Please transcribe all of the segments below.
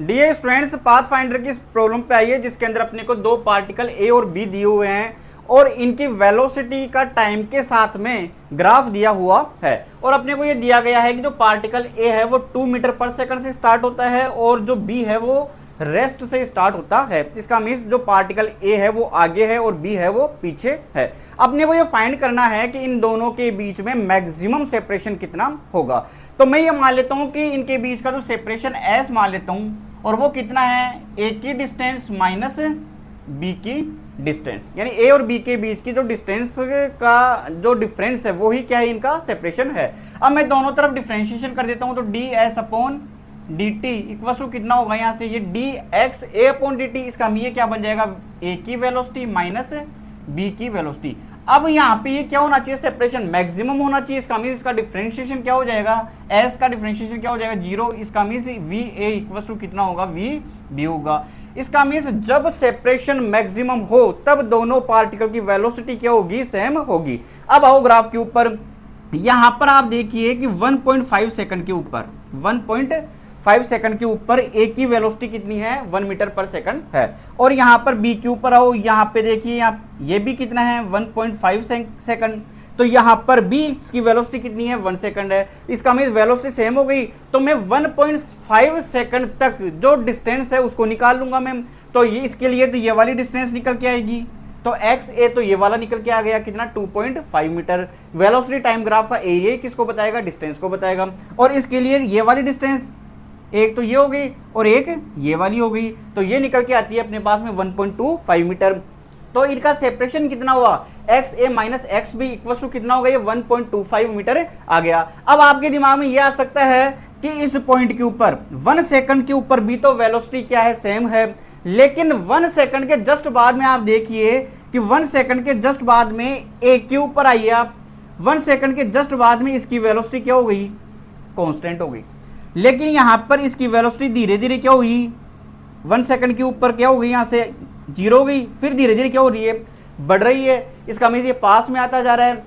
Dear students, path finder की problem पे आई है जिसके अंदर अपने को दो पार्टिकल ए और बी दिए हुए हैं और इनकी वेलोसिटी का टाइम के साथ में ग्राफ दिया हुआ है और अपने को ये दिया गया है कि जो पार्टिकल ए है वो 2 मीटर पर सेकंड से स्टार्ट होता है और जो बी है वो रेस्ट से स्टार्ट होता है। इसका मीन्स जो पार्टिकल ए है वो आगे है और बी है वो पीछे है। अपने को ये फाइंड करना है कि इन दोनों के बीच में मैक्सिमम सेपरेशन कितना होगा। तो मैं ये मान लेता हूं कि इनके बीच का जो सेपरेशन एस मान लेता हूं और वो कितना है, ए की डिस्टेंस माइनस बी की डिस्टेंस, यानी ए और बी के बीच की जो डिस्टेंस का जो डिफरेंस है वो ही क्या है, इनका सेपरेशन है। अब मैं दोनों तरफ डिफरेंशिएशन कर देता हूं तो D S upon D T equal to कितना होगा, यहाँ से ये D X A upon D T, इसका ये क्या बन जाएगा, ए की वेलोसिटी माइनस बी की वेलोसिटी। अब यहाँ पे ये क्या होना चाहिए, सेपरेशन मैक्सिमम होना चाहिए। इसका मीन इसका डिफरेंशिएशन क्या हो जाएगा, एस का डिफरेंशिएशन क्या हो जाएगा, 0। इसका mean V A equal to कितना होगा, वी बी होगा। इसका मीन्स जब सेपरेशन मैक्सिमम हो तब दोनों पार्टिकल की वेलोसिटी क्या होगी, सेम होगी। अब आओ ग्राफ के ऊपर, यहां पर आप देखिए कि 1.5 सेकंड के ऊपर 1.5 सेकंड के ऊपर ए की वेलोसिटी कितनी है, 1 मीटर पर सेकंड है। और यहां पर बी के ऊपर आओ, यहां पे देखिए ये भी कितना है, 1.5 सेकंड। तो यहां पर बी की वेलोसिटी कितनी है, 1 सेकंड है। इसका मीन वेलोसिटी सेम हो गई तो मैं 1.5 सेकंड तक जो डिस्टेंस है उसको निकाल लूंगा मैं। तो ये इसके लिए तो ये वाली डिस्टेंस निकल के आएगी, तो एक्स ए तो ये वाला निकल के आ गया कितना, 2.5 मीटर। वेलोसिटी टाइम ग्राफ का एरिया किसको बताएगा, डिस्टेंस को बताएगा। और इसके लिए ये वाली डिस्टेंस एक तो ये हो गई और एक ये वाली हो गई, तो ये निकल के आती है अपने पास में 1.25 मीटर। तो इनका सेपरेशन कितना हुआ, X A minus X B equal to कितना हो गया, 1.25 मीटर आ गया। अब आपके दिमाग में यह आ सकता है कि इस पॉइंट के ऊपर 1 सेकंड के ऊपर भी तो वेलोसिटी क्या है, सेम है, लेकिन 1 सेकंड के जस्ट बाद में आप देखिए कि 1 सेकंड के जस्ट बाद में ए के ऊपर आइए आप, 1 सेकंड के जस्ट बाद में इसकी वेलोसिटी क्या हो गई, कांस्टेंट हो गई। लेकिन यहां पर इसकी वेलोसिटी धीरे धीरे क्या हुई, 1 सेकंड के ऊपर क्या हो गई, यहां से 0 हो गई, फिर धीरे धीरे क्या हो रही है, बढ़ रही है। इसका मीन ये पास में आता जा रहा है,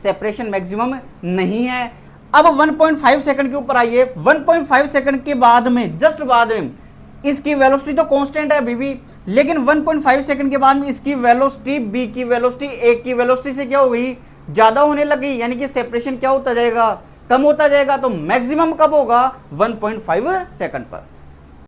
सेपरेशन मैक्सिमम नहीं है। अब 1.5 सेकंड के ऊपर आइए, 1.5 सेकंड के बाद में जस्ट बाद में इसकी वेलोसिटी तो कांस्टेंट है अभी भी, लेकिन 1.5 सेकंड के बाद में इसकी वेलोसिटी बी की वेलोसिटी ए की वेलोसिटी से क्या हो गई, ज्यादा होने लगी, यानी कि सेपरेशन क्या होता जाएगा, कम होता जाएगा। तो मैक्सिमम कब होगा, 1.5 सेकंड पर।